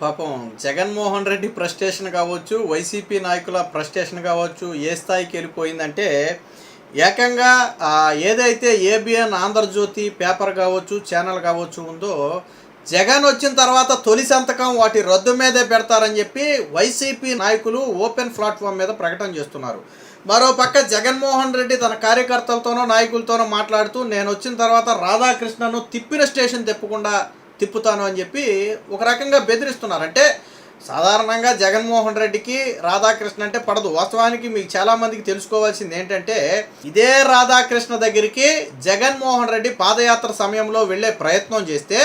పాపం జగన్మోహన్ రెడ్డి ఫ్రస్ట్రేషన్ కావచ్చు, వైసీపీ నాయకుల ఫ్రస్ట్రేషన్ కావచ్చు, ఏ స్థాయికి వెళ్ళిపోయిందంటే ఏకంగా ఏదైతే ఏబిఎన్ ఆంధ్రజ్యోతి పేపర్ కావచ్చు, ఛానల్ కావచ్చు ఉందో, జగన్ వచ్చిన తర్వాత తొలి సంతకం వాటి రద్దు మీదే పెడతారని చెప్పి వైసీపీ నాయకులు ఓపెన్ ప్లాట్ఫామ్ మీద ప్రకటన చేస్తున్నారు. మరోపక్క జగన్మోహన్ రెడ్డి తన కార్యకర్తలతోనో నాయకులతోనో మాట్లాడుతూ నేను వచ్చిన తర్వాత రాధాకృష్ణను తిప్పిన స్టేషన్ తిప్పకుండా తిప్పుతాను అని చెప్పి ఒక రకంగా బెదిరిస్తున్నారు. అంటే సాధారణంగా జగన్మోహన్ రెడ్డికి రాధాకృష్ణ అంటే పడదు. వాస్తవానికి మీకు చాలామందికి తెలుసుకోవాల్సింది ఏంటంటే, ఇదే రాధాకృష్ణ దగ్గరికి జగన్మోహన్ రెడ్డి పాదయాత్ర సమయంలో వెళ్ళే ప్రయత్నం చేస్తే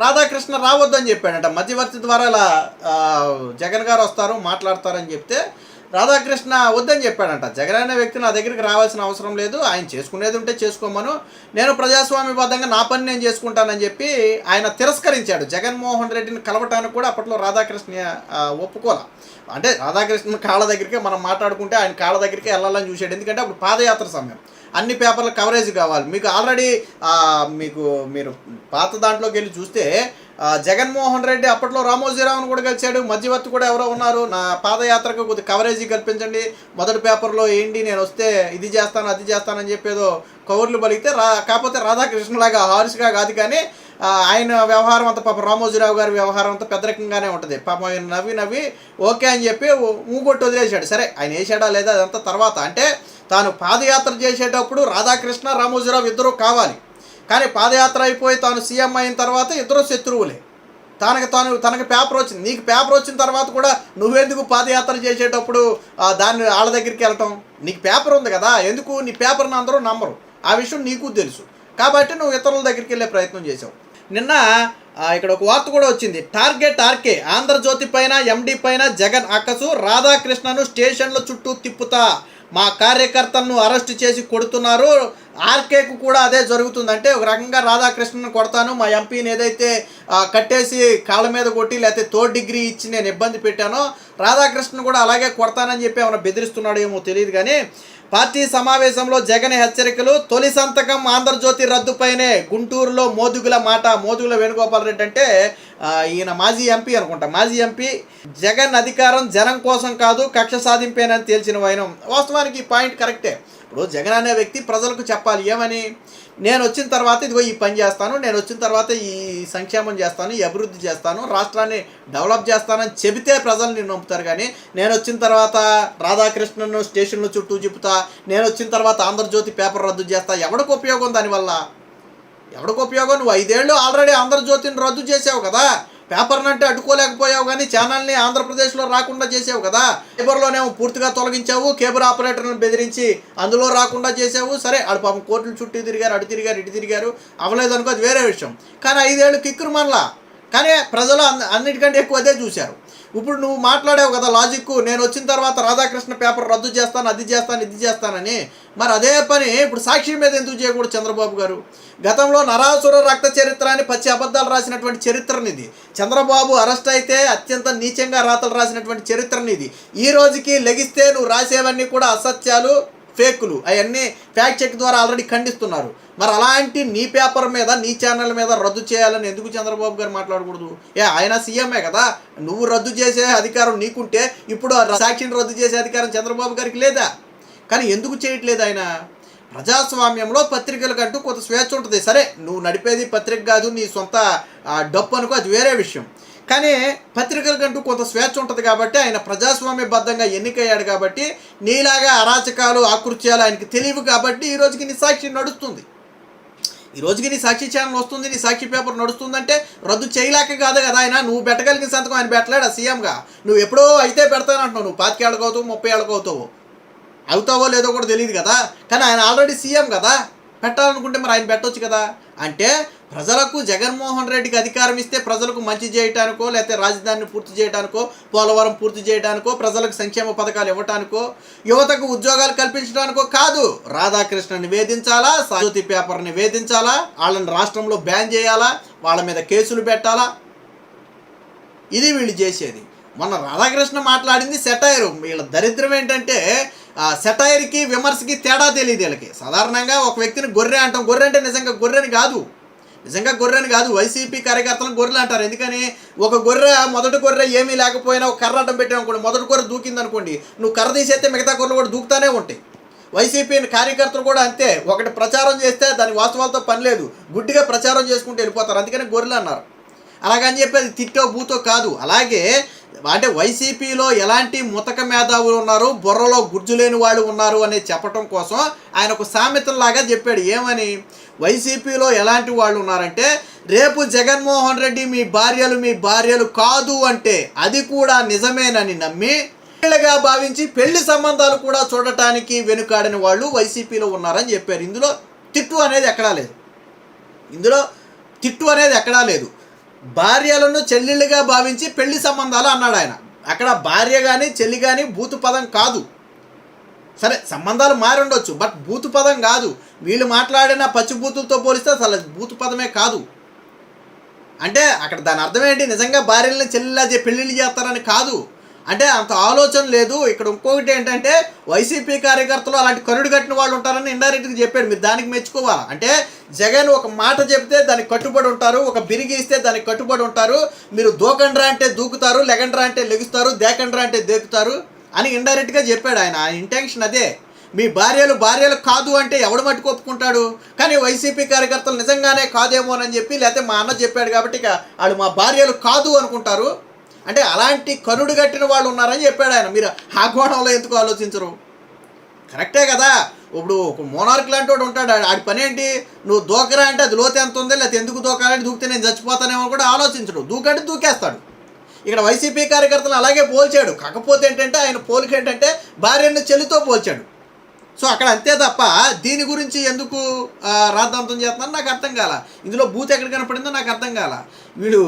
రాధాకృష్ణ రావద్దని చెప్పాడంట. మధ్యవర్తి ద్వారా ఇలా జగన్ గారు వస్తారు మాట్లాడతారని చెప్తే రాధాకృష్ణ వద్దని చెప్పాడంట. జగన్ అనే వ్యక్తి నా దగ్గరికి రావాల్సిన అవసరం లేదు, ఆయన చేసుకునేది ఉంటే చేసుకోమను, నేను ప్రజాస్వామ్యబద్ధంగా నా పని నేను చేసుకుంటానని చెప్పి ఆయన తిరస్కరించాడు. జగన్మోహన్ రెడ్డిని కలవటానికి కూడా అప్పట్లో రాధాకృష్ణ ఒప్పుకోలే. అంటే రాధాకృష్ణ కాళ్ళ దగ్గరికి మనం మాట్లాడుకుంటే ఆయన కాళ్ళ దగ్గరికి వెళ్ళాలని చూశాడు. ఎందుకంటే అప్పుడు పాదయాత్ర సమయం, అన్ని పేపర్ల కవరేజ్ కావాలి. మీకు ఆల్రెడీ మీరు పాత దాంట్లోకి వెళ్ళి చూస్తే జగన్మోహన్ రెడ్డి అప్పట్లో రామోజీరావును కూడా కలిశాడు. మధ్యవర్తి కూడా ఎవరో ఉన్నారు, నా పాదయాత్రకు కొద్ది కవరేజీ కల్పించండి, మొదటి పేపర్లో ఏంటి, నేను వస్తే ఇది చేస్తాను అది చేస్తానని చెప్పేదో కవర్లు పలిగితే కాకపోతే రాధాకృష్ణలాగా హారిస్గా కాదు, కానీ ఆయన వ్యవహారం అంతా పాపం రామోజీరావు గారి వ్యవహారం అంతా పెద్దరకంగానే ఉంటుంది. పాపం ఆయన నవ్వి ఓకే అని చెప్పి ఊగొట్టి వదిలేశాడు. సరే ఆయన వేసాడా లేదా అదంతా తర్వాత. అంటే తాను పాదయాత్ర చేసేటప్పుడు రాధాకృష్ణ రామోజీరావు ఇద్దరూ కావాలి, కానీ పాదయాత్ర అయిపోయి తాను సీఎం అయిన తర్వాత ఇద్దరు శత్రువులే. తనకి పేపర్ వచ్చింది, నీకు పేపర్ వచ్చిన తర్వాత కూడా నువ్వెందుకు పాదయాత్ర చేసేటప్పుడు దాన్ని వాళ్ళ దగ్గరికి వెళ్ళటం? నీకు పేపర్ ఉంది కదా, ఎందుకు నీ పేపర్ని అందరూ నమ్మరు, ఆ విషయం నీకు తెలుసు కాబట్టి నువ్వు ఇతరుల దగ్గరికి వెళ్ళే ప్రయత్నం చేసావు. నిన్న ఇక్కడ ఒక వార్త కూడా వచ్చింది, టార్గెట్ ఆర్కే, ఆంధ్రజ్యోతి పైన ఎండి పైన జగన్ అక్కసు, రాధాకృష్ణను స్టేషన్ల చుట్టూ తిప్పుతా, మా కార్యకర్తలను అరెస్ట్ చేసి కొడుతున్నారు. ఆర్కేకు కూడా అదే జరుగుతుందంటే ఒక రకంగా రాధాకృష్ణను కొడతాను, మా ఎంపీని ఏదైతే కట్టేసి కాళ్ళ మీద కొట్టి లేకపోతే 3rd డిగ్రీ ఇచ్చి నేను ఇబ్బంది పెట్టానో రాధాకృష్ణ కూడా అలాగే కొడతానని చెప్పి ఏమైనా బెదిరిస్తున్నాడు ఏమో తెలియదు. కానీ పార్టీ సమావేశంలో జగన్ హెచ్చరికలు, తొలి సంతకం ఆంధ్రజ్యోతి రద్దుపైనే, గుంటూరులో మోదుగుల మాట. మోదుగుల వేణుగోపాల్ రెడ్డి అంటే ఈయన మాజీ ఎంపీ అనుకుంటా. మాజీ ఎంపీ, జగన్ అధికారం జనం కోసం కాదు కక్ష సాధింపేనని తేల్చిన వైనం. వాస్తవానికి ఈ పాయింట్ కరెక్టే. ఇప్పుడు జగన్ అనే వ్యక్తి ప్రజలకు చెప్పాలి ఏమని, నేను వచ్చిన తర్వాత ఇదిగో ఈ పని చేస్తాను, నేను వచ్చిన తర్వాత ఈ సంక్షేమం చేస్తాను, ఈ అభివృద్ధి చేస్తాను, రాష్ట్రాన్ని డెవలప్ చేస్తానని చెబితే ప్రజలు నేను నమ్ముతారు. కానీ నేను వచ్చిన తర్వాత రాధాకృష్ణను స్టేషన్ల చుట్టూ చెబుతా, నేను వచ్చిన తర్వాత ఆంధ్రజ్యోతి పేపర్ రద్దు చేస్తా, ఎవడికి ఉపయోగం దానివల్ల? ఎవడికి ఉపయోగం? నువ్వు 5 ఏళ్ళు ఆల్రెడీ ఆంధ్రజ్యోతిని రద్దు చేసావు కదా, పేపర్ని అంటే అడ్డుకోలేకపోయావు, కానీ ఛానల్ని ఆంధ్రప్రదేశ్లో రాకుండా చేసావు కదా. కేబుల్లోనేమో పూర్తిగా తొలగించావు, కేబుల్ ఆపరేటర్లను బెదిరించి అందులో రాకుండా చేసావు. సరే ఆడు పాపం కోర్టులు చుట్టూ తిరిగారు, అటు తిరిగారు ఇటు తిరిగారు, అవ్వలేదనుకో అది వేరే విషయం. కానీ 5 ఏళ్ళు కిక్కురు మనలా, కానీ ప్రజలు అన్నిటికంటే ఎక్కువ అదే చూశారు. ఇప్పుడు నువ్వు మాట్లాడావు కదా లాజిక్, నేను వచ్చిన తర్వాత రాధాకృష్ణ పేపర్ రద్దు చేస్తాను, అది చేస్తాను ఇది చేస్తానని. మరి అదే పని ఇప్పుడు సాక్షి మీద ఎందుకు చేయకూడదు చంద్రబాబు గారు? గతంలో నరాసుర రక్త చరిత్ర అని పచ్చి అబద్ధాలు రాసినటువంటి చరిత్రనిది. చంద్రబాబు అరెస్ట్ అయితే అత్యంత నీచంగా రాతలు రాసినటువంటి చరిత్రనిది. ఈ రోజుకి లెగిస్తే నువ్వు రాసేవన్నీ కూడా అసత్యాలు, ఫేకులు, అవన్నీ ఫ్యాక్ట్ చెక్ ద్వారా ఆల్రెడీ ఖండిస్తున్నారు. మరి అలాంటి నీ పేపర్ మీద నీ ఛానల్ మీద రద్దు చేయాలని ఎందుకు చంద్రబాబు గారు మాట్లాడకూడదు? ఆయన సీఎంఏ కదా, నువ్వు రద్దు చేసే అధికారం నీకుంటే ఇప్పుడు సాక్షిని రద్దు చేసే అధికారం చంద్రబాబు గారికి లేదా? కానీ ఎందుకు చేయట్లేదు ఆయన? ప్రజాస్వామ్యంలో పత్రికలకంటూ కొంత స్వేచ్ఛ ఉంటుంది. సరే నువ్వు నడిపేది పత్రిక కాదు, నీ సొంత డప్పు అనుకో, అది వేరే విషయం. కానీ పత్రికలకంటూ కొంత స్వేచ్ఛ ఉంటుంది కాబట్టి ఆయన ప్రజాస్వామ్యబద్ధంగా ఎన్నికయ్యాడు కాబట్టి, నీలాగా అరాచకాలు ఆకృత్యాలు ఆయనకి తెలియవు కాబట్టి ఈ రోజుకి నీ సాక్షి నడుస్తుంది, ఈ రోజుకి నీ సాక్షి ఛానల్ వస్తుంది, నీ సాక్షి పేపర్ నడుస్తుందంటే రద్దు చేయలేక కాదు కదా ఆయన. నువ్వు పెట్టగలిగిన సంతకం ఆయన పెట్టలేడు సీఎంగా. నువ్వు ఎప్పుడో అయితే పెడతానంటున్నావు, నువ్వు 25 ఏళ్ళకు అవుతావు, 30 ఏళ్ళకు అవుతావో లేదో కూడా తెలియదు కదా. కానీ ఆయన ఆల్రెడీ సీఎం కదా, పెట్టాలనుకుంటే మరి ఆయన పెట్టవచ్చు కదా. అంటే ప్రజలకు జగన్మోహన్ రెడ్డికి అధికారం ఇస్తే ప్రజలకు మంచి చేయడానికో, లేకపోతే రాజధానిని పూర్తి చేయడానికో, పోలవరం పూర్తి చేయడానికో, ప్రజలకు సంక్షేమ పథకాలు ఇవ్వడానికో, యువతకు ఉద్యోగాలు కల్పించడానికో కాదు. రాధాకృష్ణని వేధించాలా, జ్యోతి పేపర్ని వేధించాలా, వాళ్ళని రాష్ట్రంలో బ్యాన్ చేయాలా, వాళ్ళ మీద కేసులు పెట్టాలా, ఇది వీళ్ళు చేసేది. మొన్న రాధాకృష్ణ మాట్లాడింది సెటైర్. వీళ్ళ దరిద్రం ఏంటంటే సెటైర్కి విమర్శకి తేడా తెలియదు వీళ్ళకి. సాధారణంగా ఒక వ్యక్తిని గొర్రె అంటాం, గొర్రె అంటే నిజంగా గొర్రెని కాదు, నిజంగా గొర్రెని కాదు, వైసీపీ కార్యకర్తలను గొర్రెలు అంటారు. ఎందుకని, ఒక గొర్రె మొదటి గొర్రె ఏమీ లేకపోయినా ఒక కర్ర అడ్డం పెట్టావు అనుకోండి, మొదటి గొర్రె దూకింది అనుకోండి, నువ్వు కర్ర తీసేస్తే మిగతా గొర్రెలు కూడా దూకుతానే ఉంటాయి. వైసీపీ కార్యకర్తలు కూడా అంతే, ఒకటి ప్రచారం చేస్తే దాని వాస్తవాలతో పని లేదు, గుడ్డిగా ప్రచారం చేసుకుంటూ వెళ్ళిపోతారు. అందుకని గొర్రెలు అన్నారు. అలాగని చెప్పి అది తిట్టో బూతో కాదు. అలాగే అంటే వైసీపీలో ఎలాంటి ముతక మేధావులు ఉన్నారు, బుర్రలో గుర్జు లేని వాళ్ళు ఉన్నారు అనేది చెప్పడం కోసం ఆయన ఒక సామెతలాగా చెప్పాడు. ఏమని, వైసీపీలో ఎలాంటి వాళ్ళు ఉన్నారంటే, రేపు జగన్మోహన్ రెడ్డి మీ భార్యలు కాదు అంటే అది కూడా నిజమేనని నమ్మి పెళ్ళిగా భావించి పెళ్లి సంబంధాలు కూడా చూడటానికి వెనుకాడని వాళ్ళు వైసీపీలో ఉన్నారని చెప్పారు. ఇందులో తిట్టు అనేది ఎక్కడా లేదు. భార్యలను చెల్లెళ్ళుగా భావించి పెళ్లి సంబంధాలు అన్నాడు ఆయన. అక్కడ భార్య కానీ చెల్లి కానీ బూతు పదం కాదు. సరే, సంబంధాలు మారి ఉండొచ్చు, బట్ బూతు పదం కాదు. వీళ్ళు మాట్లాడిన పచ్చిబూతులతో పోలిస్తే అసలు బూతు పదమే కాదు. అంటే అక్కడ దాని అర్థం ఏంటి, నిజంగా భార్యలను చెల్లిలా పెళ్ళిళ్ళు చేస్తారని కాదు. అంటే అంత ఆలోచన లేదు. ఇక్కడ ఇంకొకటి ఏంటంటే, వైసీపీ కార్యకర్తలు అలాంటి కరుడు కట్టిన వాళ్ళు ఉంటారని ఇండైరెక్ట్గా చెప్పాడు. మీరు దానికి మెచ్చుకోవాలా. అంటే జగన్ ఒక మాట చెప్తే దానికి కట్టుబడి ఉంటారు, ఒక బిరిగి ఇస్తే దానికి కట్టుబడి ఉంటారు. మీరు దూకండ్రా అంటే దూకుతారు, లెగండ్రా అంటే లెగుస్తారు, దేకండ్రా అంటే దేకుతారు అని ఇండైరెక్ట్గా చెప్పాడు ఆయన. ఆ ఇంటెన్షన్ అదే. మీ భార్యలు కాదు అంటే ఎవడు మట్టుకు ఒప్పుకుంటాడు. కానీ వైసీపీ కార్యకర్తలు నిజంగానే కాదేమోనని చెప్పి, లేకపోతే మా అన్న చెప్పాడు కాబట్టి ఇక వాళ్ళు మా భార్యలు కాదు అనుకుంటారు. అంటే అలాంటి కరుడు కట్టిన వాళ్ళు ఉన్నారని చెప్పాడు ఆయన. మీరు ఆ కోణంలో ఎందుకు ఆలోచించరు? కరెక్టే కదా. ఇప్పుడు ఒక మోనార్క్ లాంటి వాడు ఉంటాడు, ఆడి పని ఏంటి, నువ్వు దూకరా అంటే అది లోతు ఎంత ఉంది, లేకపోతే ఎందుకు దూకాలని, దూకితే నేను చచ్చిపోతానేమో కూడా ఆలోచించడు, దూకంటే దూకేస్తాడు. ఇక్కడ వైసీపీ కార్యకర్తలు అలాగే పోల్చాడు. కాకపోతే ఏంటంటే ఆయన పోలిక ఏంటంటే భార్యను చెల్లితో పోల్చాడు. సో అక్కడ అంతే తప్ప దీని గురించి ఎందుకు రాద్ధాంతం చేస్తున్నారో నాకు అర్థం కాల. ఇందులో బూత్ ఎక్కడ కనపడిందో నాకు అర్థం కాల. వీడు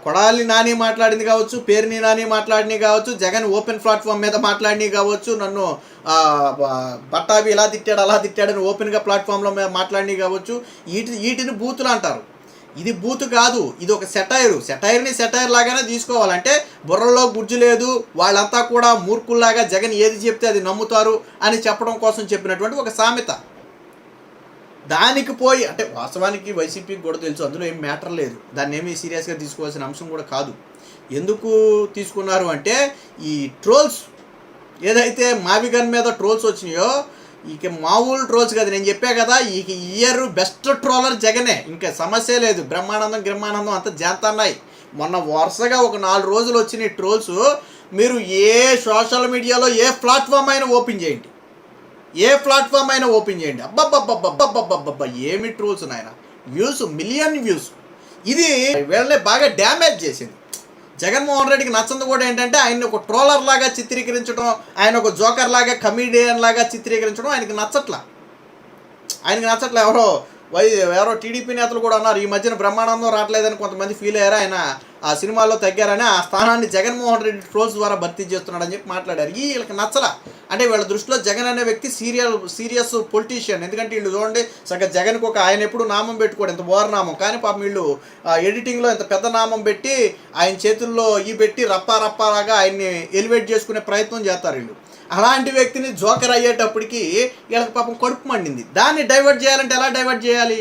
కొడాలి నాని మాట్లాడింది కావచ్చు, పేరుని నాని మాట్లాడినవి కావచ్చు, జగన్ ఓపెన్ ప్లాట్ఫామ్ మీద మాట్లాడినవి కావచ్చు, నన్ను బట్టాబి ఇలా తిట్టాడు అలా తిట్టాడని ఓపెన్గా ప్లాట్ఫామ్లో మాట్లాడినవి కావచ్చు, వీటిని బూతులు అంటారు. ఇది బూతు కాదు, ఇది ఒక సెటైర్ని సెటైర్ లాగానే తీసుకోవాలంటే బుర్రలో గుజ్జు లేదు, వాళ్ళంతా కూడా మూర్ఖుల్లాగా జగన్ ఏది చెప్తే అది నమ్ముతారు అని చెప్పడం కోసం చెప్పినటువంటి ఒక సామెత. దానికి పోయి అంటే వాస్తవానికి వైసీపీకి కూడా తెలుసు అందులో ఏం మ్యాటర్ లేదు, దాన్ని ఏమీ సీరియస్గా తీసుకోవాల్సిన అంశం కూడా కాదు. ఎందుకు తీసుకున్నారు అంటే ఈ ట్రోల్స్ ఏదైతే మావిగన్ మీద ట్రోల్స్ వచ్చినాయో, ఇక మామూలు ట్రోల్స్ కదా. నేను చెప్పా కదా, ఈ ఇయర్ బెస్ట్ ట్రోలర్ జగనే, ఇంకా సమస్య లేదు. బ్రహ్మానందం అంతా జాంతన్నాయి. మొన్న వరుసగా ఒక 4 రోజులు వచ్చిన ట్రోల్స్ మీరు ఏ సోషల్ మీడియాలో ఏ ప్లాట్ఫామ్ అయినా ఓపెన్ చేయండి, అబ్బబ్బబ్బబ్బబ్బబ్బబ్బబ్బబ్బ ఏమి ట్రోల్స్ నాయన. Views, million views. ఇది వీళ్ళని బాగా డ్యామేజ్ చేసింది. జగన్మోహన్ రెడ్డికి నచ్చంది కూడా ఏంటంటే ఆయన్ని ఒక ట్రోలర్ లాగా చిత్రీకరించడం, ఆయన ఒక జోకర్ లాగా కమీడియన్ లాగా చిత్రీకరించడం ఆయనకి నచ్చట్లా. ఎవరో టీడీపీ నేతలు కూడా అన్నారు ఈ మధ్యన బ్రహ్మానందం రావట్లేదని కొంతమంది ఫీల్ అయ్యారు, ఆయన ఆ సినిమాల్లో తగ్గారని, ఆ స్థానాన్ని జగన్మోహన్ రెడ్డి ట్రోల్స్ ద్వారా భర్తీ చేస్తున్నాడని చెప్పి మాట్లాడారు. వీళ్ళకి నచ్చలా. అంటే వీళ్ళ దృష్టిలో జగన్ అనే వ్యక్తి సీరియస్ పొలిటీషియన్. ఎందుకంటే వీళ్ళు చూడండి, సగం జగన్కి ఆయన ఎప్పుడు నామం పెట్టుకోడు, ఎంత ఓవర్ నామం, కానీ పాపం వీళ్ళు ఎడిటింగ్లో ఎంత పెద్ద నామం పెట్టి ఆయన చేతుల్లో పెట్టి రప్పాలాగా ఆయన్ని ఎలివేట్ చేసుకునే ప్రయత్నం చేస్తారు వీళ్ళు. అలాంటి వ్యక్తిని జోకర్ అయ్యేటప్పటికి వీళ్ళకి పాపం కడుపు మండింది. దాన్ని డైవర్ట్ చేయాలంటే ఎలా డైవర్ట్ చేయాలి?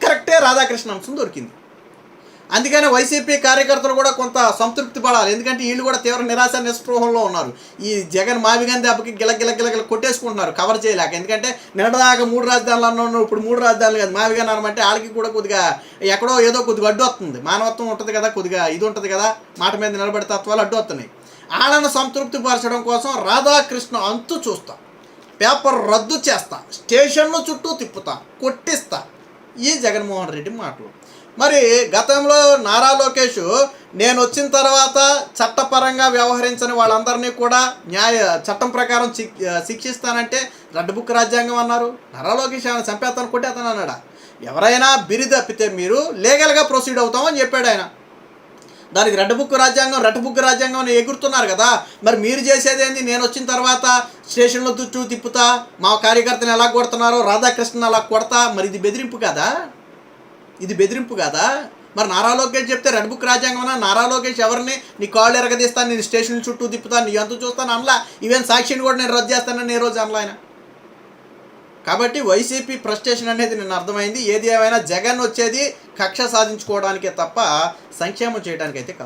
కరెక్టే, రాధాకృష్ణ అంశం దొరికింది. అందుకని వైసీపీ కార్యకర్తలు కూడా కొంత సంతృప్తి పడాలి. ఎందుకంటే వీళ్ళు కూడా తీవ్ర నిరాశ నిస్పృహంలో ఉన్నారు. ఈ జగన్ మావిగన్ దెబ్బకి గిలగిల కొట్టేసుకుంటున్నారు కవర్ చేయలేక. ఎందుకంటే నిన్నదాకా 3 రాజధానులు అన్నాను, ఇప్పుడు 3 రాజధానులు కాదు మావిగన్ అనమంటే వాళ్ళకి కూడా కొద్దిగా ఎక్కడో ఏదో కొద్దిగా అడ్డు వస్తుంది. మానవత్వం ఉంటుంది కదా, కొద్దిగా ఇది ఉంటుంది కదా, మాట మీద నిలబడి తత్వాలు అడ్డు వస్తున్నాయి. వాళ్ళను సంతృప్తి పరచడం కోసం రాధాకృష్ణ అంతు చూస్తా, పేపర్ రద్దు చేస్తా, స్టేషన్లు చుట్టూ తిప్పుతా, కొట్టిస్తా, ఈ జగన్మోహన్ రెడ్డి మాటలు. మరి గతంలో నారా లోకేష్ నేను వచ్చిన తర్వాత చట్టపరంగా వ్యవహరించని వాళ్ళందరినీ కూడా చట్టం ప్రకారం శిక్షిస్తానంటే రెడ్ బుక్ రాజ్యాంగం అన్నారు. నారా లోకేష్ ఆయన చంపేస్తాను కొట్టేస్తాను అన్నాడా? ఎవరైనా బిరి తప్పితే మీరు లీగల్గా ప్రొసీడ్ అవుతామని చెప్పాడు ఆయన. దానికి రెడ్ బుక్ రాజ్యాంగం అని ఎగురుతున్నారు కదా. మరి మీరు చేసేది ఏంది? నేను వచ్చిన తర్వాత స్టేషన్లో చుట్టూ తిప్పుతా, మా కార్యకర్తను ఎలా కొడుతున్నారో రాధాకృష్ణని అలా కొడతా. మరి ఇది బెదిరింపు కాదా? మరి నారా లోకేష్ చెప్తే రెడ్ బుక్ రాజ్యాంగం అన్నా, నారా లోకేష్ ఎవరిని నీ కాళ్ళు ఎరగదీస్తాను, నేను స్టేషన్ చుట్టూ తిప్పుతాను, నీ అంతు చూస్తాను అనలా. ఈవెన్ సాక్షిని కూడా నేను రద్దు చేస్తానని ఏ రోజు అనలా ఆయన. కాబట్టి వైసీపీ ఫ్రస్ట్రేషన్ అనేది నిన్న అర్థమైంది. ఏది ఏమైనా జగన్ వచ్చేది కక్ష సాధించుకోవడానికే తప్ప సంక్షేమం చేయడానికైతే కాదు.